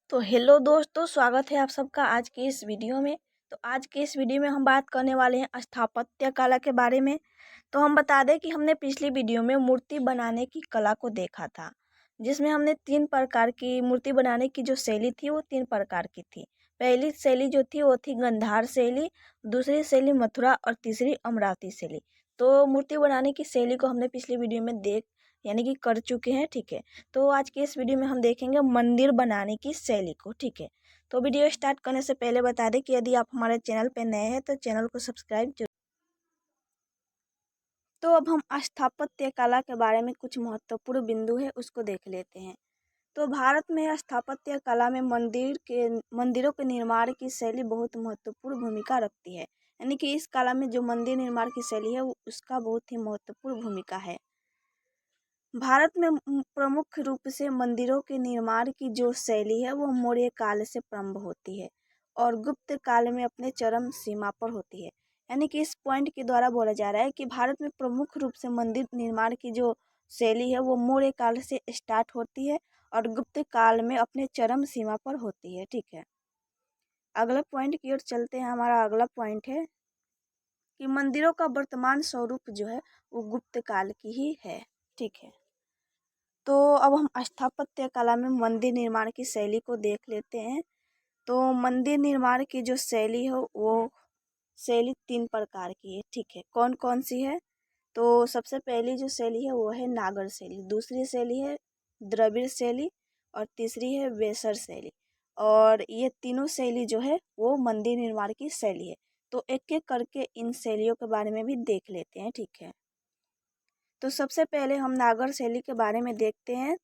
तो हेलो दोस्तों, स्वागत है आप सबका आज के इस वीडियो में। तो आज के इस वीडियो में हम बात करने वाले हैं स्थापत्य कला के बारे में। तो हम बता दें कि हमने पिछली वीडियो में मूर्ति बनाने की कला को देखा था, जिसमें हमने 3 प्रकार की मूर्ति बनाने की जो शैली थी वो 3 प्रकार की थी। पहली शैली जो थी वो थी गंधार शैली, दूसरी शैली मथुरा और तीसरी अमरावती शैली। तो मूर्ति बनाने की शैली को हमने पिछली वीडियो में यानी कि कर चुके हैं। ठीक है, तो आज के इस वीडियो में हम देखेंगे मंदिर बनाने की शैली को। ठीक है, तो वीडियो स्टार्ट करने से पहले बता दें कि यदि आप हमारे चैनल पर नए हैं तो चैनल को सब्सक्राइब जरूर। तो अब हम स्थापत्य कला के बारे में कुछ महत्वपूर्ण बिंदु है उसको देख लेते हैं। तो भारत में स्थापत्य कला में मंदिरों के निर्माण की शैली बहुत महत्वपूर्ण भूमिका रखती है। यानी कि इस कला में जो मंदिर निर्माण की शैली है उसका बहुत ही महत्वपूर्ण भूमिका है। भारत में प्रमुख रूप से मंदिरों के निर्माण की जो शैली है वो मौर्य काल से प्रारंभ होती है और गुप्त काल में अपने चरम सीमा पर होती है। यानी कि इस पॉइंट के द्वारा बोला जा रहा है कि भारत में प्रमुख रूप से मंदिर निर्माण की जो शैली है वो मौर्य काल से स्टार्ट होती है और गुप्त काल में अपने चरम सीमा पर होती है। ठीक है, अगला पॉइंट की ओर चलते हैं। हमारा अगला पॉइंट है कि मंदिरों का वर्तमान स्वरूप जो है वो गुप्त काल की ही है। ठीक है, तो अब हम स्थापत्य कला में मंदिर निर्माण की शैली को देख लेते हैं। तो मंदिर निर्माण की जो शैली है वो शैली 3 प्रकार की है। ठीक है, कौन कौन सी है? तो सबसे पहली जो शैली है वो है नागर शैली, दूसरी शैली है द्रविड़ शैली और तीसरी है वेसर शैली। और ये तीनों शैली जो है वो मंदिर निर्माण की शैली है। तो एक एक करके इन शैलियों के बारे में भी देख लेते हैं। ठीक है, तो सबसे पहले हम नागर शैली के बारे में देखते हैं।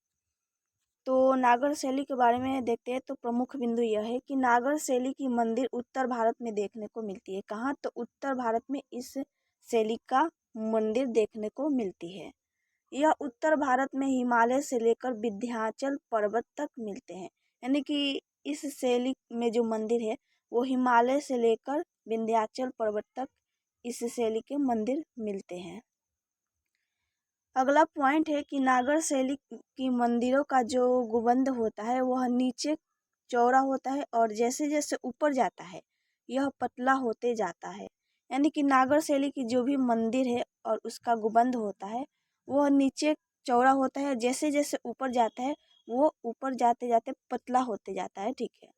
तो नागर शैली के बारे में देखते हैं। तो प्रमुख बिंदु यह है कि नागर शैली की मंदिर उत्तर भारत में देखने को मिलती है। कहाँ? तो उत्तर भारत में इस शैली का मंदिर देखने को मिलती है। यह उत्तर भारत में हिमालय से लेकर विंध्याचल पर्वत तक मिलते हैं। यानी कि इस शैली में जो मंदिर है वो हिमालय से लेकर विंध्याचल पर्वत तक इस शैली के मंदिर मिलते हैं। अगला पॉइंट है कि नागर शैली की मंदिरों का जो गुंबद होता है वह नीचे चौड़ा होता है और जैसे जैसे ऊपर जाता है यह पतला होते जाता है। यानी कि नागर शैली की जो भी मंदिर है और उसका गुंबद होता है वह नीचे चौड़ा होता है, जैसे जैसे ऊपर जाता है वो ऊपर जाते जाते पतला होते जाता है। ठीक है,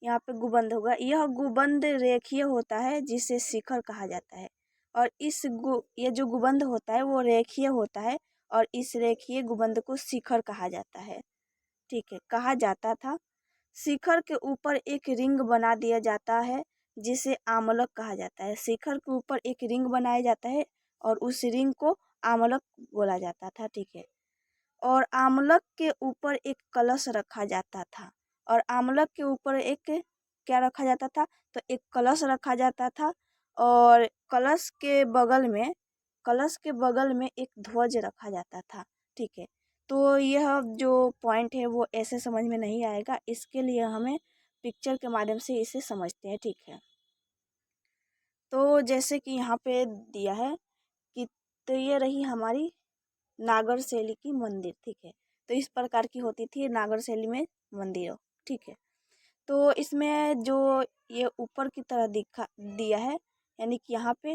यहाँ पे गुंबद होगा। यह गुंबद रेखीय होता है जिसे शिखर कहा जाता है। और ये जो गुंबद होता है वो रेखीय होता है और इस रेखीय गुंबद को शिखर कहा जाता है। ठीक है, कहा जाता था। शिखर के ऊपर एक रिंग बना दिया जाता है जिसे आमलक कहा जाता है। शिखर के ऊपर एक रिंग बनाया जाता है और उस रिंग को आमलक बोला जाता था। ठीक है, और आमलक के ऊपर एक कलश रखा जाता था। और आमलक के ऊपर एक क्या रखा जाता था? तो एक कलश रखा जाता था और कलश के बगल में एक ध्वज रखा जाता था। ठीक है, तो यह जो पॉइंट है वो ऐसे समझ में नहीं आएगा, इसके लिए हमें पिक्चर के माध्यम से इसे समझते हैं। ठीक है, तो जैसे कि यहाँ पे दिया है कि तो ये रही हमारी नागर शैली की मंदिर। ठीक है, तो इस प्रकार की होती थी नागर शैली में मंदिर। ठीक है, तो इसमें जो ये ऊपर की तरह दिखा दिया है, यानी कि यहाँ पे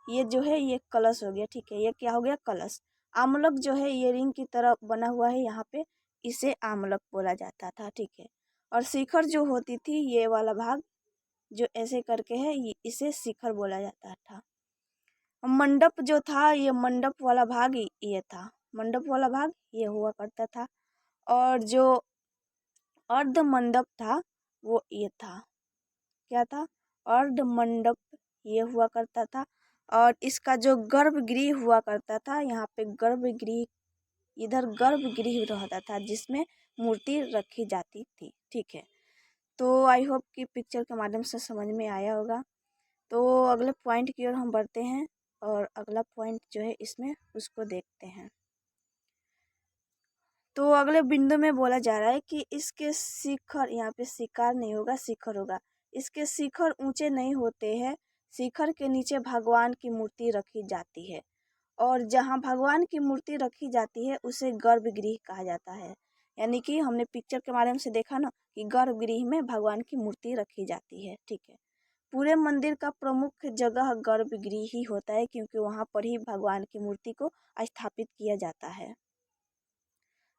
ये जो है ये कलश हो गया। ठीक है, ये क्या हो गया? कलश। आमलक जो है ये रिंग की तरह बना हुआ है यहाँ पे, इसे आमलक बोला जाता था। ठीक है, और शिखर जो होती थी ये वाला भाग जो ऐसे करके है इसे शिखर बोला जाता था। मंडप जो था ये मंडप वाला भाग ये था, मंडप वाला भाग ये हुआ करता था। और जो अर्ध मंडप था वो ये था, क्या था? अर्ध मंडप ये हुआ करता था। और इसका जो गर्भगृह हुआ करता था, यहाँ पे गर्भगृह, इधर गर्भगृह रहता था जिसमें मूर्ति रखी जाती थी। ठीक है, तो आई होप कि पिक्चर के माध्यम से समझ में आया होगा। तो अगले पॉइंट की ओर हम बढ़ते हैं और अगला पॉइंट जो है इसमें उसको देखते हैं। तो अगले बिंदु में बोला जा रहा है कि इसके शिखर, यहाँ पे शिखर नहीं होगा शिखर होगा, इसके शिखर ऊंचे नहीं होते हैं। शिखर के नीचे भगवान की मूर्ति रखी जाती है और जहाँ भगवान की मूर्ति रखी जाती है उसे गर्भगृह कहा जाता है। यानी कि हमने पिक्चर के माध्यम से देखा ना कि गर्भगृह में भगवान की मूर्ति रखी जाती है। ठीक है, पूरे मंदिर का प्रमुख जगह गर्भगृह ही होता है, क्योंकि वहाँ पर ही भगवान की मूर्ति को स्थापित किया जाता है।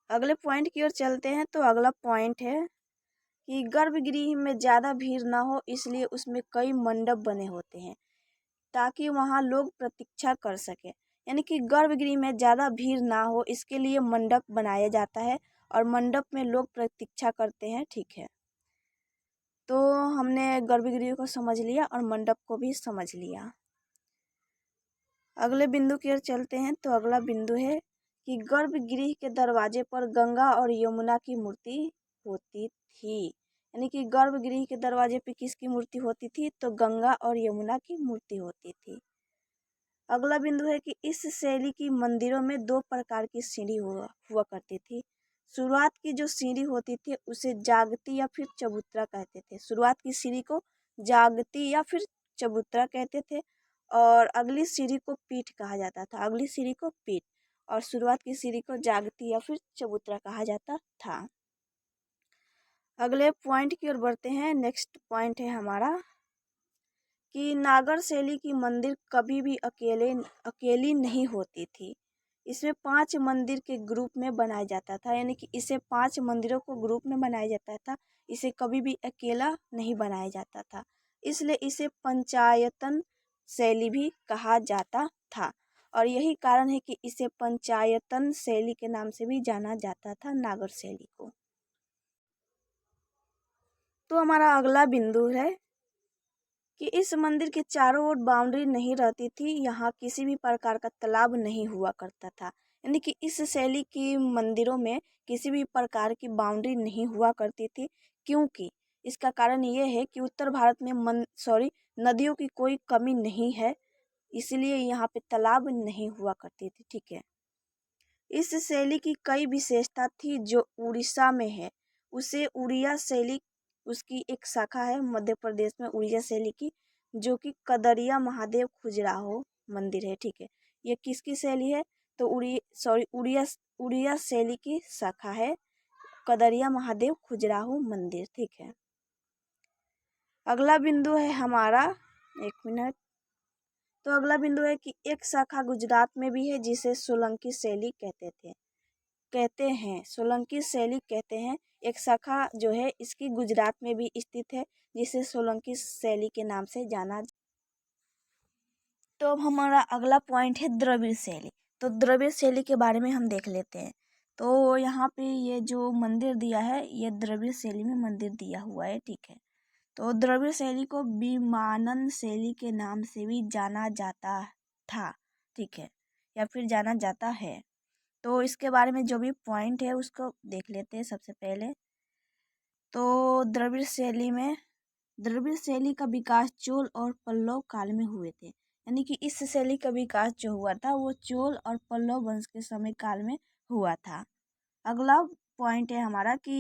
अगले पॉइंट की ओर चलते हैं। तो अगला पॉइंट है कि गर्भगृह में ज़्यादा भीड़ ना हो, इसलिए उसमें कई मंडप बने होते हैं ताकि वहाँ लोग प्रतीक्षा कर सकें। यानी कि गर्भगृह में ज़्यादा भीड़ ना हो, इसके लिए मंडप बनाया जाता है और मंडप में लोग प्रतीक्षा करते हैं। ठीक है, तो हमने गर्भगृह को समझ लिया और मंडप को भी समझ लिया। अगले बिंदु की ओर चलते हैं। तो अगला बिंदु है कि गर्भगृह के दरवाजे पर गंगा और यमुना की मूर्ति होती थी। यानी कि गर्भगृह के दरवाजे पे किसकी मूर्ति होती थी? तो गंगा और यमुना की मूर्ति होती थी। अगला बिंदु है कि इस शैली की मंदिरों में दो प्रकार की सीढ़ी हुआ करती थी। शुरुआत की जो सीढ़ी होती थी उसे जागती या फिर चबूतरा कहते थे। शुरुआत की सीढ़ी को जागती या फिर चबूतरा कहते थे और अगली सीढ़ी को पीठ कहा जाता था। अगली सीढ़ी को पीठ और शुरुआत की सीढ़ी को जागती या फिर चबूतरा कहा जाता था। अगले पॉइंट की ओर बढ़ते हैं। नेक्स्ट पॉइंट है हमारा कि नागर शैली की मंदिर कभी भी अकेली नहीं होती थी। इसमें 5 मंदिर के ग्रुप में बनाया जाता था। यानी कि इसे 5 मंदिरों को ग्रुप में बनाया जाता था। इसे कभी भी अकेला नहीं बनाया जाता था, इसलिए इसे पंचायतन शैली भी कहा जाता था। और यही कारण है कि इसे पंचायतन शैली के नाम से भी जाना जाता था, नागर शैली को। तो हमारा अगला बिंदु है कि इस मंदिर के चारों ओर बाउंड्री नहीं रहती थी। यहाँ किसी भी प्रकार का तालाब नहीं हुआ करता था। यानी कि इस शैली की मंदिरों में किसी भी प्रकार की बाउंड्री नहीं हुआ करती थी, क्योंकि इसका कारण ये है कि उत्तर भारत में नदियों की कोई कमी नहीं है, इसलिए यहाँ पे तालाब नहीं हुआ करती थी। ठीक है, इस शैली की कई विशेषता थी जो उड़ीसा में है। उसे उड़िया शैली, उसकी एक शाखा है मध्य प्रदेश में उड़िया शैली की, जो कि कदरिया महादेव खजुराहो मंदिर है। ठीक है, ये किसकी शैली है? तो उड़िया शैली की शाखा है कदरिया महादेव खजुराहो मंदिर। ठीक है, अगला बिंदु है हमारा, एक मिनट। तो अगला बिंदु है कि एक शाखा गुजरात में भी है जिसे सोलंकी शैली कहते हैं। सोलंकी शैली कहते हैं। एक शाखा जो है इसकी गुजरात में भी स्थित है, जिसे सोलंकी शैली के नाम से जाना। तो अब हमारा अगला पॉइंट है द्रविड़ शैली। तो द्रविड़ शैली के बारे में हम देख लेते हैं। तो यहाँ पे ये जो मंदिर दिया है, ये द्रविड़ शैली में मंदिर दिया हुआ है। ठीक है, तो द्रविड़ शैली को विमानन शैली के नाम से भी जाना जाता था। ठीक है, या फिर जाना जाता है। तो इसके बारे में जो भी पॉइंट है उसको देख लेते हैं सबसे पहले। तो द्रविड़ शैली का विकास चोल और पल्लव काल में हुए थे। यानी कि इस शैली का विकास जो हुआ था वो चोल और पल्लव वंश के समय काल में हुआ था। अगला पॉइंट है हमारा कि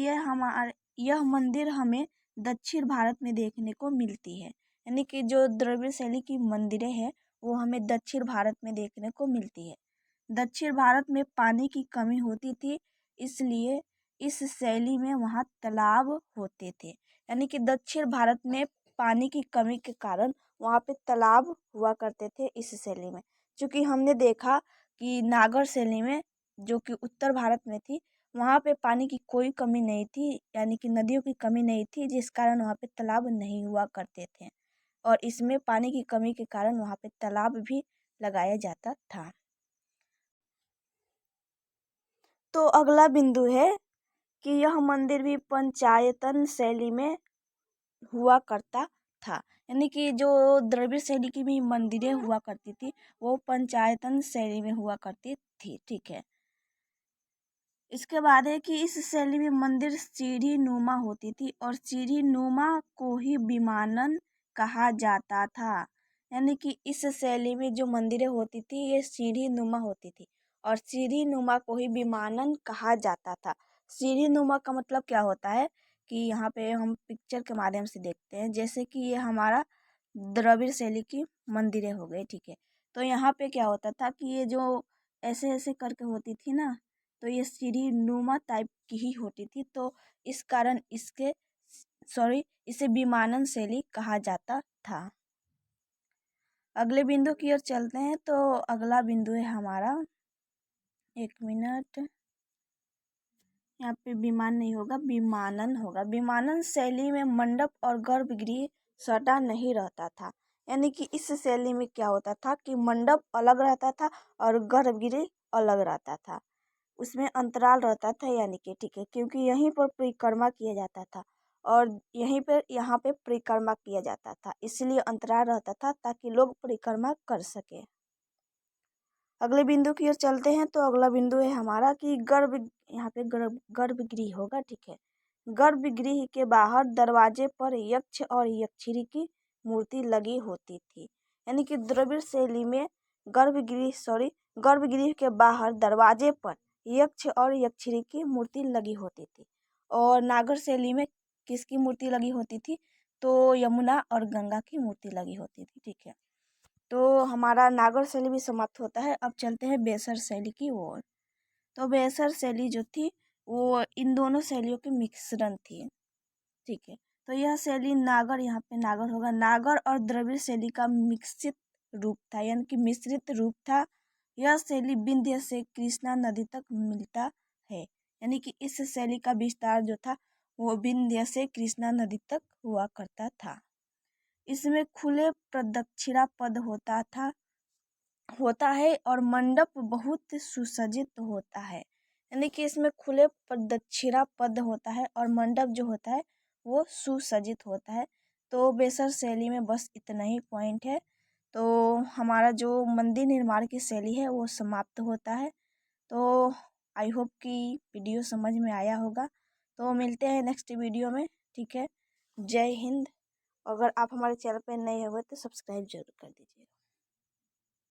यह मंदिर हमें दक्षिण भारत में देखने को मिलती है। यानी कि जो द्रविड़ शैली की मंदिरें हैं वो हमें दक्षिण भारत में देखने को मिलती है। दक्षिण भारत में पानी की कमी होती थी, इसलिए इस शैली में वहाँ तालाब होते थे। यानी कि दक्षिण भारत में पानी की कमी के कारण वहाँ पे तालाब हुआ करते थे इस शैली में। क्योंकि हमने देखा कि नागर शैली में, जो कि उत्तर भारत में थी, वहाँ पे पानी की कोई कमी नहीं थी, यानी कि नदियों की कमी नहीं थी, जिस कारण वहाँ पे तालाब नहीं हुआ करते थे। और इसमें पानी की कमी के कारण वहाँ पे तालाब भी लगाया जाता था। तो अगला बिंदु है कि यह मंदिर भी पंचायतन शैली में हुआ करता था। यानी कि जो द्रविड़ शैली की भी मंदिरें हुआ करती थी वो पंचायतन शैली में हुआ करती थी। ठीक है, इसके बाद है कि इस शैली में मंदिर सीढ़ी नुमा होती थी और सीढ़ी नुमा को ही विमानन कहा जाता था। यानी कि इस शैली में जो मंदिरें होती थी ये सीढ़ी नुमा होती थी और सीढ़ी नुमा को ही विमानन कहा जाता था। सीढ़ी नुमा का मतलब क्या होता है कि यहाँ पे हम पिक्चर के माध्यम से देखते हैं। जैसे कि ये हमारा द्रविड़ शैली की मंदिरें हो गई। ठीक है, तो यहाँ पे क्या होता था कि ये जो ऐसे ऐसे करके होती थी ना, तो ये सीढ़ी नुमा टाइप की ही होती थी, तो इस कारण इसे विमानन शैली कहा जाता था। अगले बिंदु की ओर चलते हैं। तो अगला बिंदु है हमारा, 1 मिनट, यहाँ पे विमान नहीं होगा, विमानन होगा। विमानन शैली में मंडप और गर्भगृह सटा नहीं रहता था। यानी कि इस शैली में क्या होता था कि मंडप अलग रहता था और गर्भगृह अलग रहता था, उसमें अंतराल रहता था। यानी कि ठीक है, क्योंकि यहीं पर परिक्रमा किया जाता था और यहाँ पे परिक्रमा किया जाता था, इसलिए अंतराल रहता था ताकि लोग परिक्रमा कर सके। अगले बिंदु की ओर चलते हैं। तो अगला बिंदु है हमारा कि यहाँ पे गर्भगृह होगा। ठीक है, गर्भगृह के बाहर दरवाजे पर यक्ष और यक्षिणी की मूर्ति लगी होती थी। यानी कि द्रविड़ शैली में गर्भगृह के बाहर दरवाजे पर यक्ष और यक्षिणी की मूर्ति लगी होती थी। और नागर शैली में किसकी मूर्ति लगी होती थी? तो यमुना और गंगा की मूर्ति लगी होती थी। ठीक है, तो हमारा नागर शैली भी समाप्त होता है। अब चलते हैं बेसर शैली की ओर। तो बेसर शैली जो थी वो इन दोनों शैलियों की मिश्रण थी। ठीक है, तो यह शैली नागर, यहाँ पे नागर होगा, नागर और द्रविड़ शैली का मिश्रित रूप था, यानी कि मिश्रित रूप था। यह शैली विंध्य से कृष्णा नदी तक मिलता है। यानी कि इस शैली का विस्तार जो था वो विंध्य से कृष्णा नदी तक हुआ करता था। इसमें खुले प्रदक्षिणा पद होता है और मंडप बहुत सुसज्जित होता है। यानी कि इसमें खुले प्रदक्षिणा पद होता है और मंडप जो होता है वो सुसज्जित होता है। तो बेसर शैली में बस इतना ही पॉइंट है। तो हमारा जो मंदिर निर्माण की शैली है वो समाप्त होता है। तो आई होप कि वीडियो समझ में आया होगा। तो मिलते हैं नेक्स्ट वीडियो में। ठीक है, जय हिंद। अगर आप हमारे चैनल पर नए हुए तो सब्सक्राइब जरूर कर दीजिए।